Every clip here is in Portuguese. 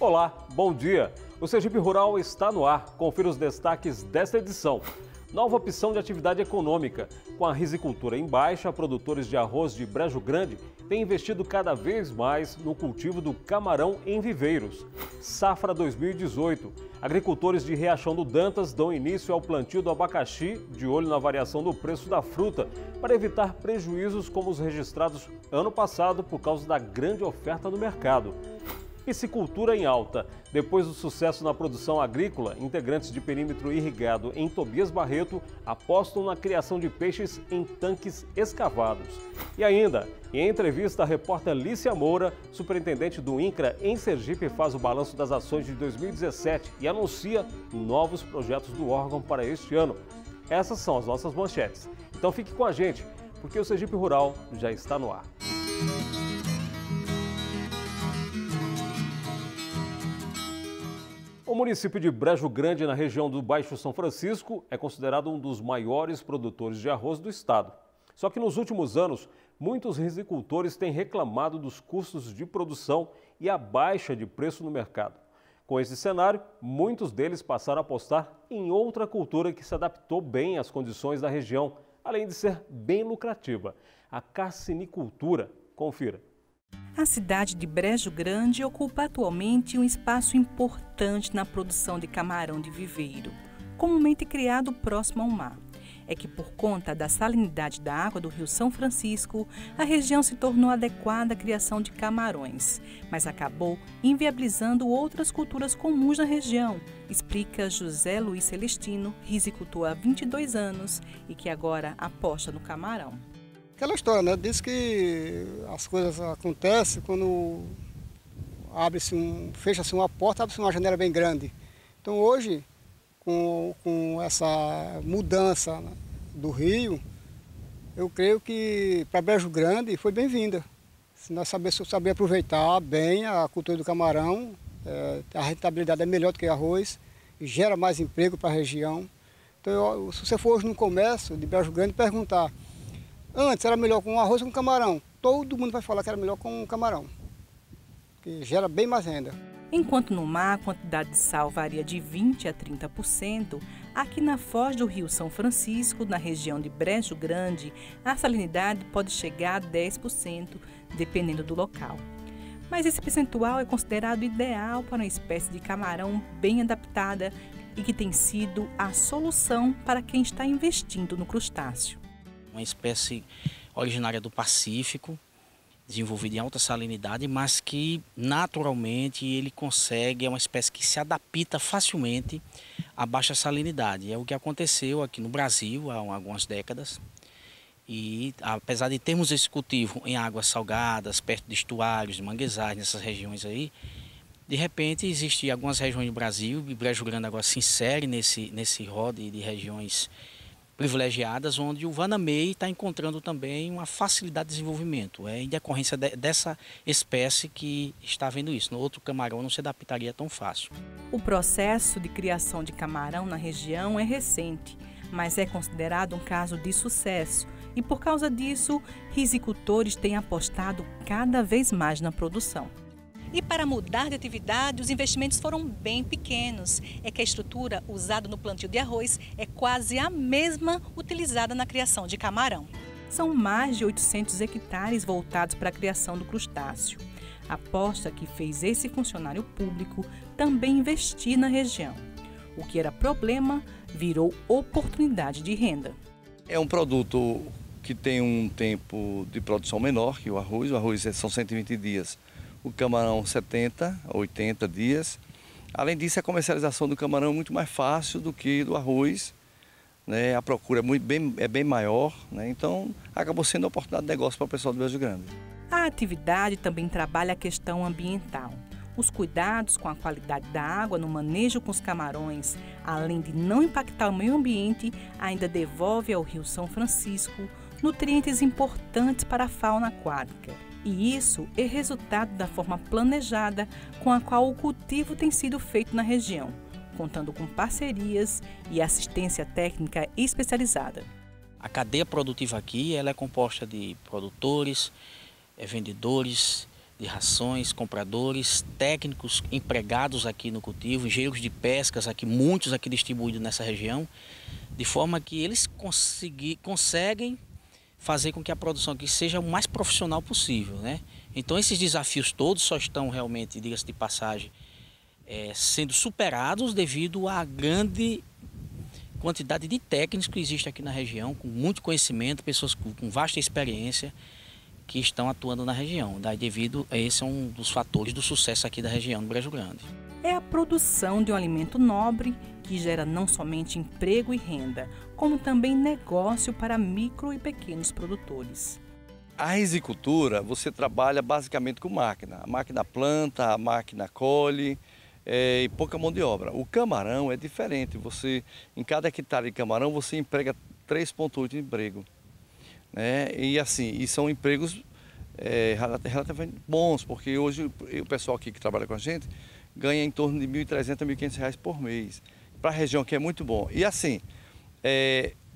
Olá, bom dia. O Sergipe Rural está no ar. Confira os destaques desta edição. Nova opção de atividade econômica. Com a risicultura em baixa, produtores de arroz de Brejo Grande têm investido cada vez mais no cultivo do camarão em viveiros. Safra 2018. Agricultores de Riachão do Dantas dão início ao plantio do abacaxi, de olho na variação do preço da fruta, para evitar prejuízos como os registrados ano passado por causa da grande oferta no mercado. Piscicultura em alta. Depois do sucesso na produção agrícola, integrantes de perímetro irrigado em Tobias Barreto apostam na criação de peixes em tanques escavados. E ainda, em entrevista, a repórter Lícia Moura, superintendente do INCRA em Sergipe, faz o balanço das ações de 2017 e anuncia novos projetos do órgão para este ano. Essas são as nossas manchetes. Então fique com a gente, porque o Sergipe Rural já está no ar. O município de Brejo Grande, na região do Baixo São Francisco, é considerado um dos maiores produtores de arroz do estado. Só que nos últimos anos, muitos risicultores têm reclamado dos custos de produção e a baixa de preço no mercado. Com esse cenário, muitos deles passaram a apostar em outra cultura que se adaptou bem às condições da região, além de ser bem lucrativa, a carcinicultura. Confira. A cidade de Brejo Grande ocupa atualmente um espaço importante na produção de camarão de viveiro, comumente criado próximo ao mar. É que por conta da salinidade da água do Rio São Francisco, a região se tornou adequada à criação de camarões, mas acabou inviabilizando outras culturas comuns na região, explica José Luiz Celestino, risicultor há 22 anos e que agora aposta no camarão. Aquela história, né? Diz que as coisas acontecem quando fecha-se uma porta, abre-se uma janela bem grande. Então hoje, com essa mudança, né, do rio, eu creio que para Brejo Grande foi bem-vinda. Se nós saber aproveitar bem a cultura do camarão, a rentabilidade é melhor do que arroz, e gera mais emprego para a região. Então, se você for hoje no comércio de Brejo Grande perguntar, antes era melhor com arroz ou com camarão. Todo mundo vai falar que era melhor com camarão, que gera bem mais renda. Enquanto no mar a quantidade de sal varia de 20% a 30%, aqui na foz do Rio São Francisco, na região de Brejo Grande, a salinidade pode chegar a 10%, dependendo do local. Mas esse percentual é considerado ideal para uma espécie de camarão bem adaptada e que tem sido a solução para quem está investindo no crustáceo. Uma espécie originária do Pacífico, desenvolvida em alta salinidade, mas que naturalmente ele consegue, é uma espécie que se adapta facilmente à baixa salinidade. É o que aconteceu aqui no Brasil há algumas décadas. E apesar de termos esse cultivo em águas salgadas, perto de estuários, de manguezais, nessas regiões aí, de repente existem algumas regiões do Brasil, e Brejo Grande agora se insere nesse rol de regiões privilegiadas, onde o Vanamei está encontrando também uma facilidade de desenvolvimento. É em decorrência dessa espécie que está havendo isso. No outro camarão não se adaptaria tão fácil. O processo de criação de camarão na região é recente, mas é considerado um caso de sucesso. E por causa disso, risicultores têm apostado cada vez mais na produção. E para mudar de atividade, os investimentos foram bem pequenos. É que a estrutura usada no plantio de arroz é quase a mesma utilizada na criação de camarão. São mais de 800 hectares voltados para a criação do crustáceo. A aposta que fez esse funcionário público também investir na região. O que era problema virou oportunidade de renda. É um produto que tem um tempo de produção menor que o arroz. O arroz são 120 dias. O camarão 70 a 80 dias. Além disso, a comercialização do camarão é muito mais fácil do que do arroz, né? A procura é bem maior, né? Então acabou sendo uma oportunidade de negócio para o pessoal do Brejo Grande. A atividade também trabalha a questão ambiental. Os cuidados com a qualidade da água no manejo com os camarões, além de não impactar o meio ambiente, ainda devolve ao Rio São Francisco nutrientes importantes para a fauna aquática. E isso é resultado da forma planejada com a qual o cultivo tem sido feito na região, contando com parcerias e assistência técnica especializada. A cadeia produtiva aqui ela é composta de produtores, vendedores, de rações, compradores, técnicos empregados aqui no cultivo, engenheiros de pescas, aqui, muitos aqui distribuídos nessa região, de forma que eles conseguem fazer com que a produção aqui seja o mais profissional possível, né? Então esses desafios todos só estão realmente, diga-se de passagem, sendo superados devido à grande quantidade de técnicos que existe aqui na região, com muito conhecimento, pessoas com vasta experiência que estão atuando na região. Daí devido a esse é um dos fatores do sucesso aqui da região do Brejo Grande. É a produção de um alimento nobre que gera não somente emprego e renda, como também negócio para micro e pequenos produtores. A risicultura, você trabalha basicamente com máquina. A máquina planta, a máquina colhe e pouca mão de obra. O camarão é diferente. Em cada hectare de camarão, você emprega 3,8 emprego. Né? E são empregos relativamente bons, porque hoje o pessoal aqui que trabalha com a gente ganha em torno de R$ 1.300 a R$ 1.500 por mês. Para a região aqui é muito bom. E assim,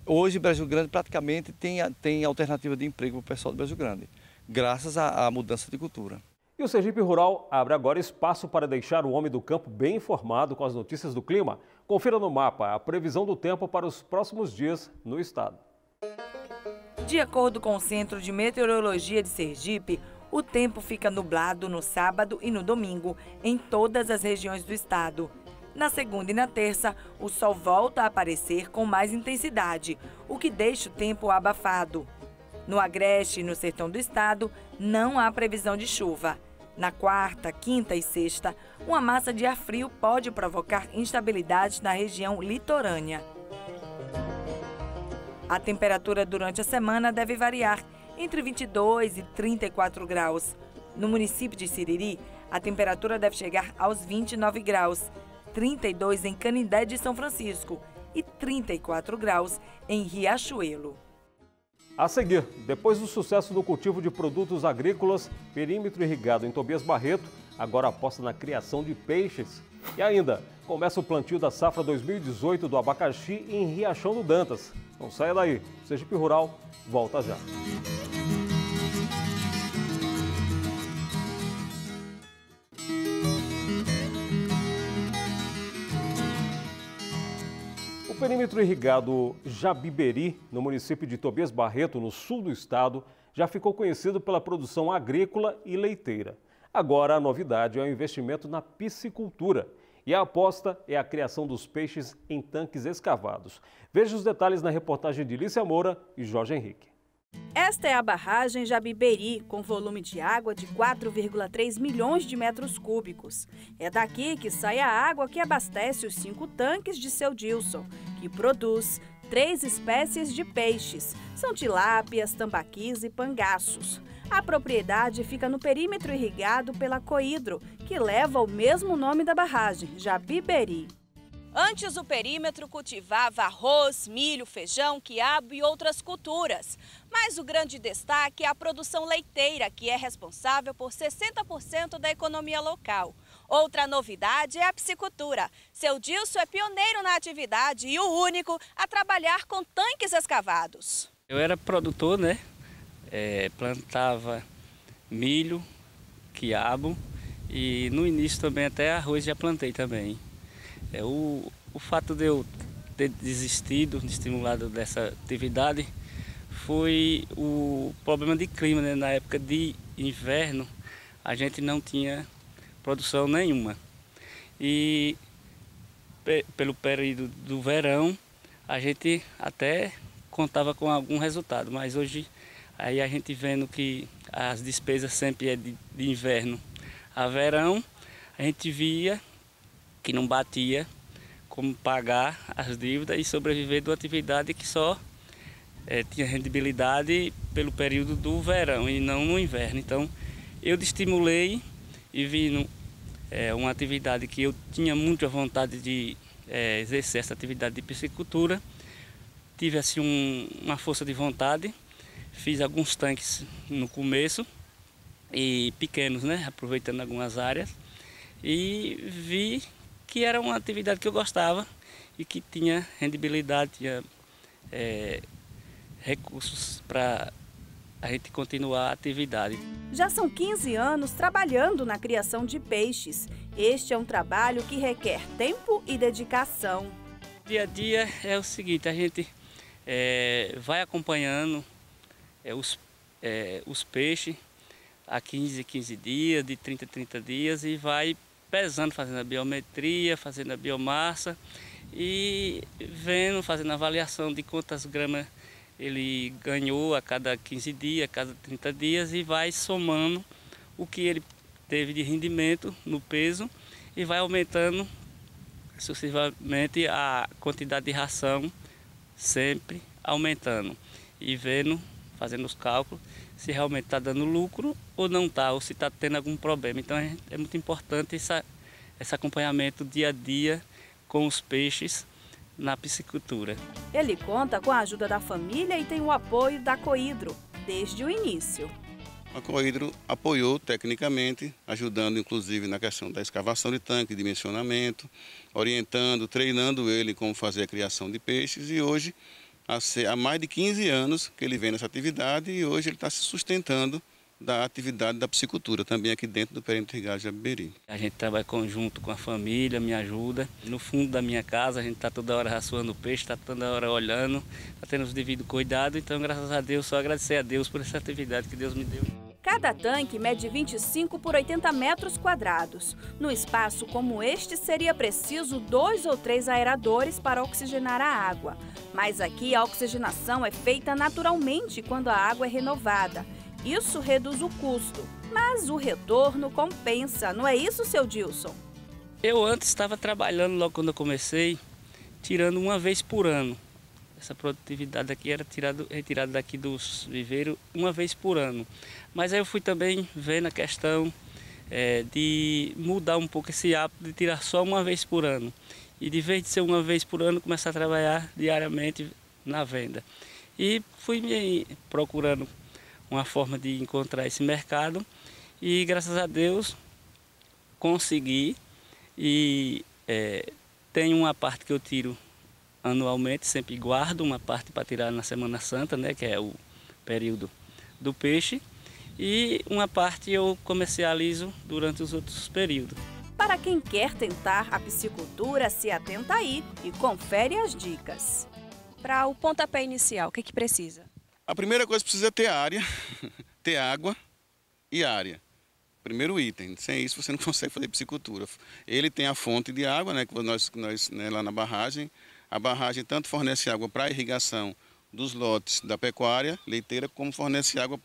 hoje o Brejo Grande praticamente tem alternativa de emprego para o pessoal do Brejo Grande, graças à mudança de cultura. E o Sergipe Rural abre agora espaço para deixar o homem do campo bem informado com as notícias do clima. Confira no mapa a previsão do tempo para os próximos dias no estado. De acordo com o Centro de Meteorologia de Sergipe, o tempo fica nublado no sábado e no domingo em todas as regiões do estado. Na segunda e na terça, o sol volta a aparecer com mais intensidade, o que deixa o tempo abafado. No Agreste e no sertão do estado, não há previsão de chuva. Na quarta, quinta e sexta, uma massa de ar frio pode provocar instabilidade na região litorânea. A temperatura durante a semana deve variar entre 22 e 34 graus. No município de Siriri, a temperatura deve chegar aos 29 graus, 32 em Canindé de São Francisco e 34 graus em Riachuelo. A seguir, depois do sucesso no cultivo de produtos agrícolas, Perímetro Irrigado em Tobias Barreto agora aposta na criação de peixes. E ainda, começa o plantio da safra 2018 do abacaxi em Riachão do Dantas. Não saia daí, Sergipe Rural volta já. O perímetro irrigado Jabiberi, no município de Tobias Barreto, no sul do estado, já ficou conhecido pela produção agrícola e leiteira. Agora a novidade é o investimento na piscicultura. E a aposta é a criação dos peixes em tanques escavados. Veja os detalhes na reportagem de Lícia Moura e Jorge Henrique. Esta é a barragem Jabiberi, com volume de água de 4,3 milhões de metros cúbicos. É daqui que sai a água que abastece os 5 tanques de Seu Dilson, que produz 3 espécies de peixes. São tilápias, tambaquis e pangaços. A propriedade fica no perímetro irrigado pela Cohidro, que leva o mesmo nome da barragem, Jabiberi. Antes, o perímetro cultivava arroz, milho, feijão, quiabo e outras culturas. Mas o grande destaque é a produção leiteira, que é responsável por 60% da economia local. Outra novidade é a piscicultura. Seu Dilson é pioneiro na atividade e o único a trabalhar com tanques escavados. Eu era produtor, né? Plantava milho, quiabo e no início também até arroz já plantei também. O fato de eu ter desistido, estimulado dessa atividade, foi o problema de clima, né? Na época de inverno a gente não tinha produção nenhuma e pelo período do verão a gente até contava com algum resultado, mas hoje aí a gente vendo que as despesas sempre é de inverno a verão, a gente via que não batia como pagar as dívidas e sobreviver de uma atividade que só tinha rendibilidade pelo período do verão e não no inverno. Então eu estimulei e vi uma atividade que eu tinha muita vontade de exercer, essa atividade de piscicultura. Tive assim uma força de vontade. Fiz alguns tanques no começo, e pequenos, né? Aproveitando algumas áreas. E vi que era uma atividade que eu gostava e que tinha rendibilidade, tinha recursos para a gente continuar a atividade. Já são 15 anos trabalhando na criação de peixes. Este é um trabalho que requer tempo e dedicação. Dia a dia é o seguinte, a gente vai acompanhando os peixes a 15 dias, de 30 a 30 dias e vai pesando, fazendo a biometria, fazendo a biomassa e vendo, fazendo a avaliação de quantas gramas ele ganhou a cada 15 dias, a cada 30 dias e vai somando o que ele teve de rendimento no peso e vai aumentando sucessivamente a quantidade de ração, sempre aumentando e vendo, fazendo os cálculos, se realmente está dando lucro ou não está, ou se está tendo algum problema. Então é muito importante esse acompanhamento dia a dia com os peixes na piscicultura. Ele conta com a ajuda da família e tem o apoio da Cohidro desde o início. A Cohidro apoiou tecnicamente, ajudando inclusive na questão da escavação de tanque, dimensionamento, orientando, treinando ele como fazer a criação de peixes e hoje há mais de 15 anos que ele vem nessa atividade e hoje ele está se sustentando da atividade da piscicultura, também aqui dentro do perímetro irrigado de Jabiberê. A gente trabalha conjunto com a família, me ajuda. No fundo da minha casa a gente está toda hora raçoando peixe, está toda hora olhando, está tendo os devidos cuidados. Então, graças a Deus, só agradecer a Deus por essa atividade que Deus me deu. Cada tanque mede 25 por 80 metros quadrados. No espaço como este, seria preciso 2 ou 3 aeradores para oxigenar a água. Mas aqui a oxigenação é feita naturalmente quando a água é renovada. Isso reduz o custo, mas o retorno compensa, não é isso, seu Dilson? Eu antes estava trabalhando, logo quando eu comecei, tirando uma vez por ano. Essa produtividade aqui era retirada daqui dos viveiros uma vez por ano. Mas aí eu fui também vendo a questão de mudar um pouco esse hábito de tirar só uma vez por ano. E de vez de ser uma vez por ano, começar a trabalhar diariamente na venda. E fui me procurando uma forma de encontrar esse mercado e graças a Deus consegui e tenho uma parte que eu tiro anualmente, sempre guardo uma parte para tirar na Semana Santa, né, que é o período do peixe, e uma parte eu comercializo durante os outros períodos. Para quem quer tentar a piscicultura, se atenta aí e confere as dicas. Para o pontapé inicial, o que precisa? A primeira coisa que precisa é ter área, ter água e área. Primeiro item, sem isso você não consegue fazer piscicultura. Ele tem a fonte de água, né, que nós lá na barragem. A barragem tanto fornece água para a irrigação dos lotes da pecuária leiteira, como fornece água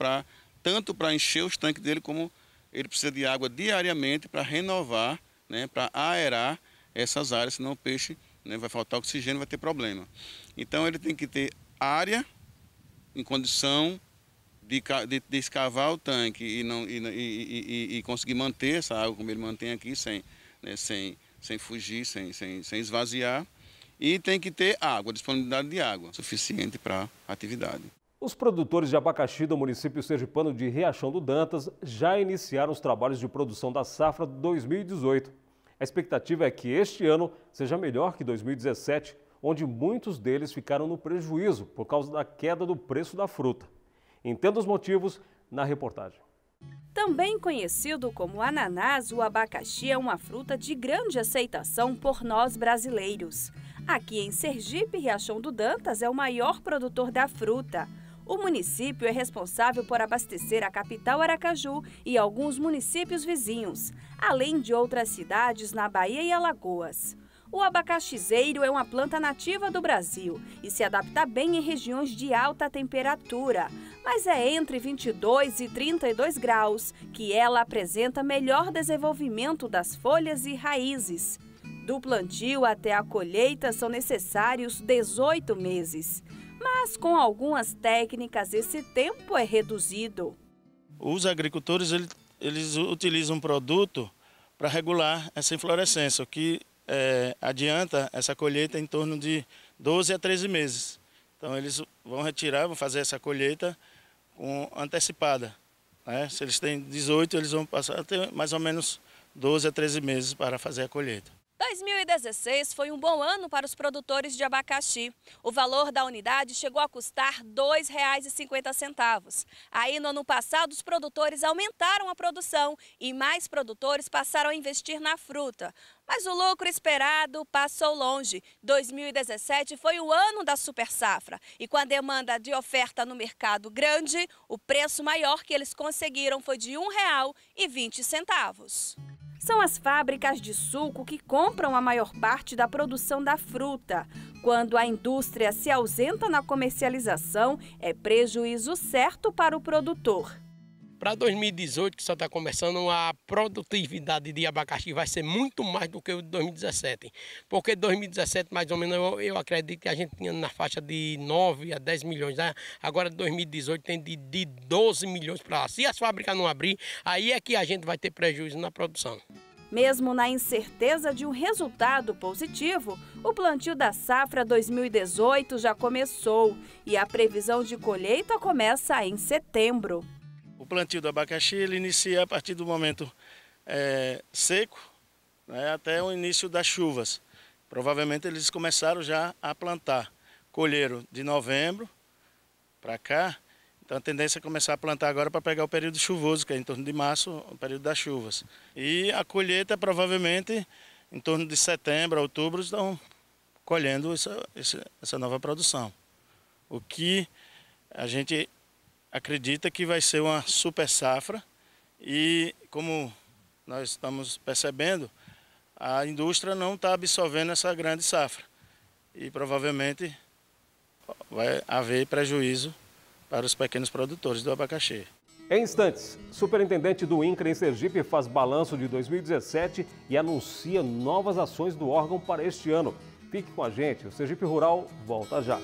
tanto para encher os tanques dele, como ele precisa de água diariamente para renovar, né, para aerar essas áreas, senão o peixe, né, vai faltar oxigênio, vai ter problema. Então ele tem que ter área em condição de escavar o tanque e conseguir manter essa água como ele mantém aqui, sem fugir, sem esvaziar. E tem que ter água, disponibilidade de água suficiente para a atividade. Os produtores de abacaxi do município sergipano de Riachão do Dantas já iniciaram os trabalhos de produção da safra 2018. A expectativa é que este ano seja melhor que 2017, onde muitos deles ficaram no prejuízo por causa da queda do preço da fruta. Entenda os motivos na reportagem. Também conhecido como ananás, o abacaxi é uma fruta de grande aceitação por nós brasileiros. Aqui em Sergipe, Riachão do Dantas é o maior produtor da fruta. O município é responsável por abastecer a capital Aracaju e alguns municípios vizinhos, além de outras cidades na Bahia e Alagoas. O abacaxizeiro é uma planta nativa do Brasil e se adapta bem em regiões de alta temperatura, mas é entre 22 e 32 graus que ela apresenta melhor desenvolvimento das folhas e raízes. Do plantio até a colheita são necessários 18 meses, mas com algumas técnicas esse tempo é reduzido. Os agricultores eles utilizam um produto para regular essa inflorescência, o que adianta essa colheita em torno de 12 a 13 meses. Então eles vão retirar, vão fazer essa colheita antecipada, né? Se eles têm 18, eles vão passar a ter mais ou menos 12 a 13 meses para fazer a colheita. 2016 foi um bom ano para os produtores de abacaxi. O valor da unidade chegou a custar R$ 2,50. Aí, no ano passado, os produtores aumentaram a produção e mais produtores passaram a investir na fruta. Mas o lucro esperado passou longe. 2017 foi o ano da super safra. E com a demanda de oferta no mercado grande, o preço maior que eles conseguiram foi de R$ 1,20. São as fábricas de suco que compram a maior parte da produção da fruta. Quando a indústria se ausenta na comercialização, é prejuízo certo para o produtor. Para 2018, que só está começando, a produtividade de abacaxi vai ser muito mais do que o de 2017. Porque 2017, mais ou menos, eu acredito que a gente tinha na faixa de 9 a 10 milhões. Né? Agora, 2018, tem de 12 milhões para lá. Se as fábricas não abrir, aí é que a gente vai ter prejuízo na produção. Mesmo na incerteza de um resultado positivo, o plantio da safra 2018 já começou e a previsão de colheita começa em setembro. O plantio do abacaxi ele inicia a partir do momento seco, né, até o início das chuvas. Provavelmente eles começaram já a plantar. Colheram de novembro para cá, então a tendência é começar a plantar agora para pegar o período chuvoso, que é em torno de março, o período das chuvas. E a colheita provavelmente em torno de setembro, outubro, estão colhendo essa nova produção. O que a gente acredita que vai ser uma super safra e, como nós estamos percebendo, a indústria não está absorvendo essa grande safra e provavelmente vai haver prejuízo para os pequenos produtores do abacaxi. Em instantes, o superintendente do INCRA em Sergipe faz balanço de 2017 e anuncia novas ações do órgão para este ano. Fique com a gente, o Sergipe Rural volta já.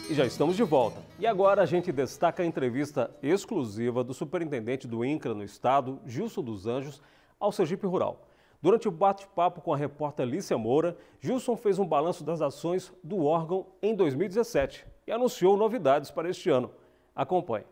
E já estamos de volta. E agora a gente destaca a entrevista exclusiva do superintendente do INCRA no estado, Gilson dos Anjos, ao Sergipe Rural. Durante o bate-papo com a repórter Lícia Moura, Gilson fez um balanço das ações do órgão em 2017 e anunciou novidades para este ano. Acompanhe.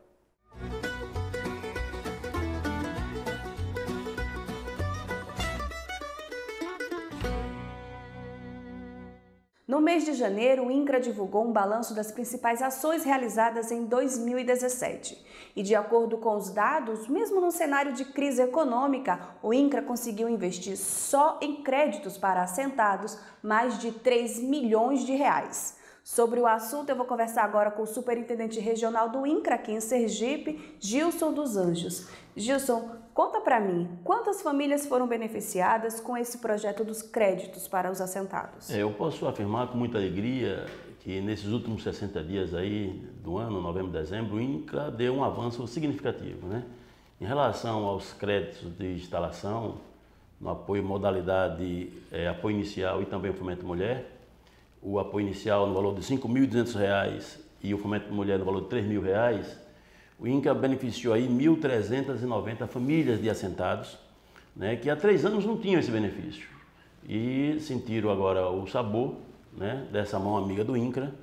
No mês de janeiro, o INCRA divulgou um balanço das principais ações realizadas em 2017. E de acordo com os dados, mesmo num cenário de crise econômica, o INCRA conseguiu investir só em créditos para assentados mais de 3 milhões de reais. Sobre o assunto, eu vou conversar agora com o superintendente regional do INCRA aqui em Sergipe, Gilson dos Anjos. Gilson, conta para mim, quantas famílias foram beneficiadas com esse projeto dos créditos para os assentados? Eu posso afirmar com muita alegria que nesses últimos 60 dias aí do ano, novembro, dezembro, o INCRA deu um avanço significativo, né? Em relação aos créditos de instalação, no apoio modalidade apoio inicial e também o Fomento Mulher, o apoio inicial no valor de R$ 5.200 e o Fomento Mulher no valor de R$ 3.000, o INCRA beneficiou aí 1.390 famílias de assentados, né, que há 3 anos não tinham esse benefício e sentiram agora o sabor, né, dessa mão amiga do INCRA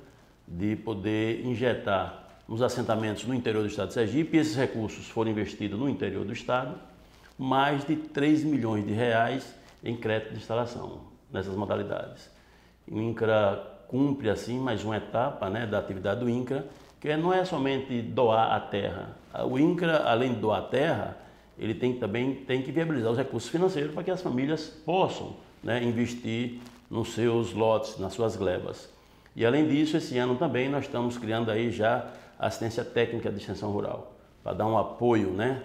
de poder injetar nos assentamentos no interior do estado de Sergipe, e esses recursos foram investidos no interior do estado, mais de R$ 3 milhões em crédito de instalação nessas modalidades. O INCRA cumpre assim mais uma etapa, né, da atividade do INCRA, que não é somente doar a terra. O INCRA, além de doar a terra, ele também tem que viabilizar os recursos financeiros para que as famílias possam, né, investir nos seus lotes, nas suas glebas. E além disso, esse ano também nós estamos criando aí já a assistência técnica de extensão rural, para dar um apoio, né,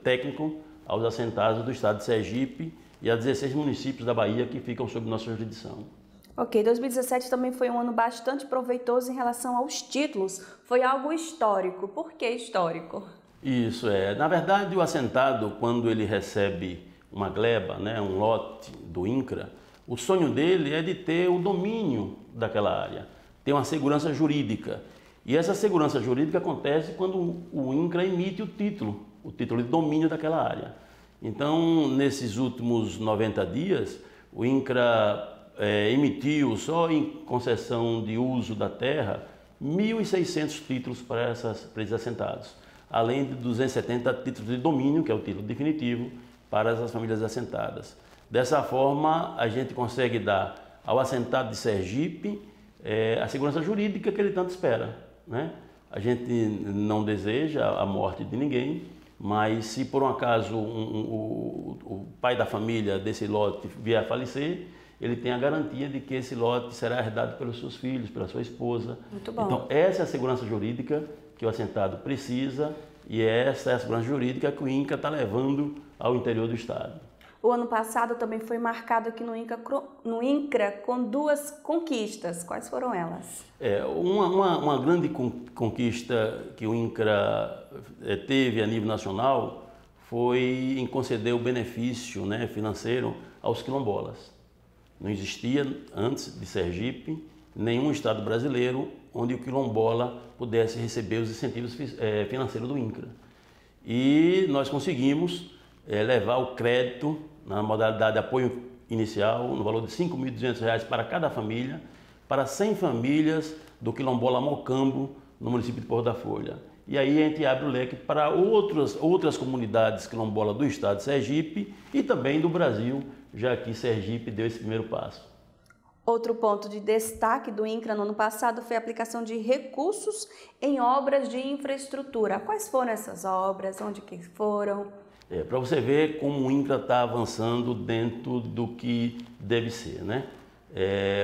técnico aos assentados do estado de Sergipe e a 16 municípios da Bahia que ficam sob nossa jurisdição. Ok, 2017 também foi um ano bastante proveitoso em relação aos títulos. Foi algo histórico. Por que histórico? Isso é. Na verdade, o assentado, quando ele recebe uma gleba, né, um lote do INCRA, o sonho dele é de ter o domínio daquela área, ter uma segurança jurídica. E essa segurança jurídica acontece quando o INCRA emite o título de domínio daquela área. Então, nesses últimos 90 dias, o INCRA emitiu só em concessão de uso da terra 1.600 títulos para esses assentados, além de 270 títulos de domínio, que é o título definitivo, para essas famílias assentadas. Dessa forma, a gente consegue dar ao assentado de Sergipe a segurança jurídica que ele tanto espera, né? A gente não deseja a morte de ninguém, mas se por um acaso o pai da família desse lote vier a falecer, ele tem a garantia de que esse lote será herdado pelos seus filhos, pela sua esposa. Muito bom. Então, essa é a segurança jurídica que o assentado precisa e essa é a segurança jurídica que o INCRA está levando ao interior do estado. O ano passado também foi marcado aqui no INCRA com 2 conquistas. Quais foram elas? Uma grande conquista que o INCRA teve a nível nacional foi em conceder o benefício, né, financeiro aos quilombolas. Não existia, antes de Sergipe, nenhum estado brasileiro onde o quilombola pudesse receber os incentivos financeiros do INCRA. E nós conseguimos levar o crédito na modalidade de apoio inicial, no valor de R$ 5.200 para cada família, para 100 famílias do quilombola Mocambo, no município de Porto da Folha. E aí a gente abre o leque para outras comunidades quilombola do estado de Sergipe e também do Brasil, já que Sergipe deu esse primeiro passo. Outro ponto de destaque do INCRA no ano passado foi a aplicação de recursos em obras de infraestrutura. Quais foram essas obras? Onde que foram? Para você ver como o INCRA está avançando dentro do que deve ser, né?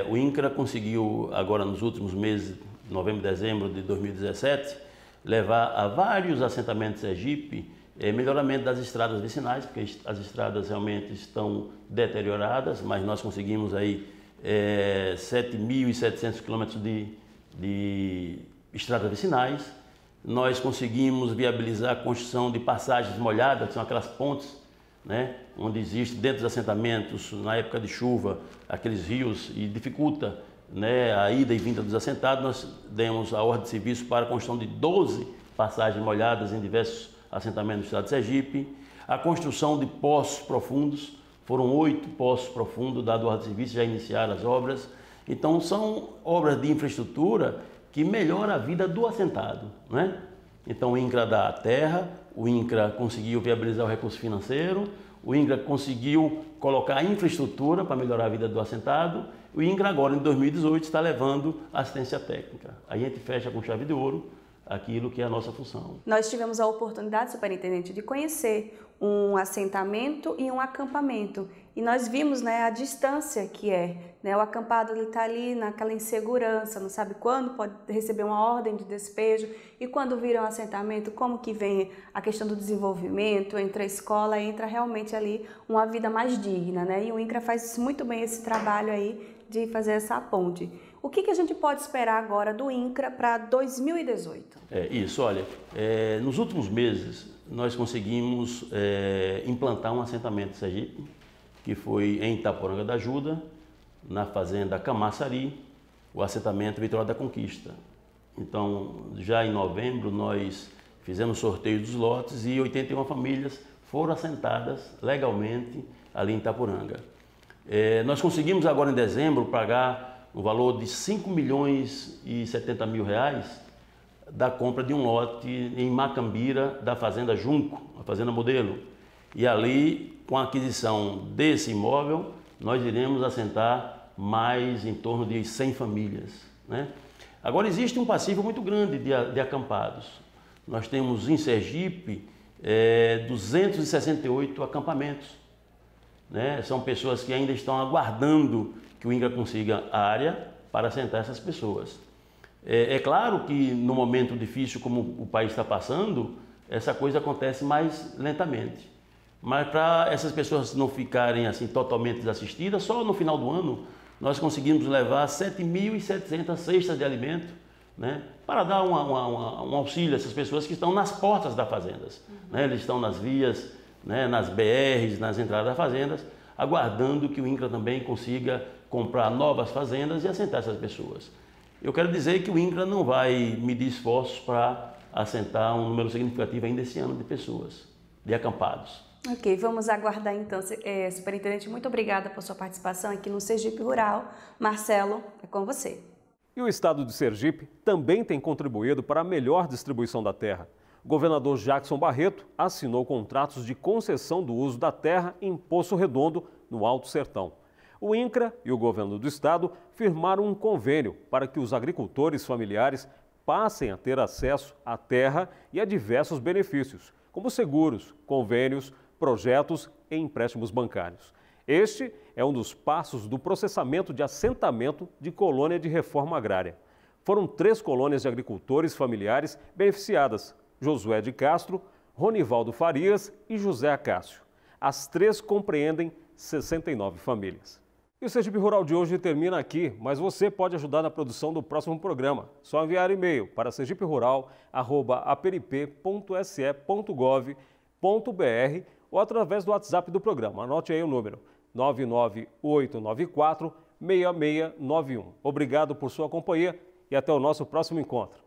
O INCRA conseguiu, agora nos últimos meses, novembro e dezembro de 2017, levar a vários assentamentos de Sergipe melhoramento das estradas vicinais, porque as estradas realmente estão deterioradas, mas nós conseguimos aí 7.700 quilômetros de estradas vicinais. Nós conseguimos viabilizar a construção de passagens molhadas, que são aquelas pontes, né, onde existe dentro dos assentamentos, na época de chuva, aqueles rios e dificulta, né, a ida e vinda dos assentados. Nós demos a ordem de serviço para a construção de 12 passagens molhadas em diversos assentamentos do estado de Sergipe. A construção de poços profundos, foram 8 poços profundos, dado a ordem de serviço, já iniciaram as obras. Então são obras de infraestrutura que melhora a vida do assentado, né? Então o INCRA dá a terra, o INCRA conseguiu viabilizar o recurso financeiro, o INCRA conseguiu colocar a infraestrutura para melhorar a vida do assentado, o INCRA agora em 2018 está levando assistência técnica. A gente fecha com chave de ouro aquilo que é a nossa função. Nós tivemos a oportunidade, superintendente, de conhecer um assentamento e um acampamento. E nós vimos, né, a distância que é, né? O acampado está ali naquela insegurança, não sabe quando pode receber uma ordem de despejo e quando vira um assentamento, como que vem a questão do desenvolvimento, entra a escola, entra realmente ali uma vida mais digna, né? E o INCRA faz muito bem esse trabalho aí de fazer essa ponte. O que a gente pode esperar agora do INCRA para 2018? Olha, nos últimos meses nós conseguimos implantar um assentamento em Sergipe, que foi em Itaporanga da Ajuda, na fazenda Camaçari, o assentamento Vitória da Conquista. Então, já em novembro, nós fizemos sorteio dos lotes e 81 famílias foram assentadas legalmente ali em Itaporanga. Nós conseguimos agora em dezembro pagar um valor de R$ 5.070.000 da compra de um lote em Macambira, da Fazenda Junco, a Fazenda Modelo. E ali, com a aquisição desse imóvel, nós iremos assentar mais em torno de 100 famílias, né? Agora, existe um passivo muito grande de acampados. Nós temos em Sergipe 268 acampamentos, né? São pessoas que ainda estão aguardando que o INCRA consiga a área para assentar essas pessoas. É claro que no momento difícil como o país está passando, essa coisa acontece mais lentamente. Mas para essas pessoas não ficarem assim totalmente desassistidas, só no final do ano nós conseguimos levar 7.700 cestas de alimento, né, para dar um auxílio a essas pessoas que estão nas portas das fazendas. Né, eles estão nas vias, né, nas BRs, nas entradas das fazendas, aguardando que o INCRA também consiga comprar novas fazendas e assentar essas pessoas. Eu quero dizer que o INCRA não vai medir esforços para assentar um número significativo ainda esse ano de pessoas, de acampados. Ok, vamos aguardar então, superintendente, muito obrigada por sua participação aqui no Sergipe Rural. Marcelo, é com você. E o estado de Sergipe também tem contribuído para a melhor distribuição da terra. O governador Jackson Barreto assinou contratos de concessão do uso da terra em Poço Redondo, no Alto Sertão. O INCRA e o governo do estado firmaram um convênio para que os agricultores familiares passem a ter acesso à terra e a diversos benefícios, como seguros, convênios, projetos e empréstimos bancários. Este é um dos passos do processamento de assentamento de colônia de reforma agrária. Foram 3 colônias de agricultores familiares beneficiadas: Josué de Castro, Ronivaldo Farias e José Acácio. As 3 compreendem 69 famílias. E o Sergipe Rural de hoje termina aqui, mas você pode ajudar na produção do próximo programa. Só enviar e-mail para sergiperural@aperip.se.gov.br ou através do WhatsApp do programa. Anote aí o número: 99894-6691. Obrigado por sua companhia e até o nosso próximo encontro.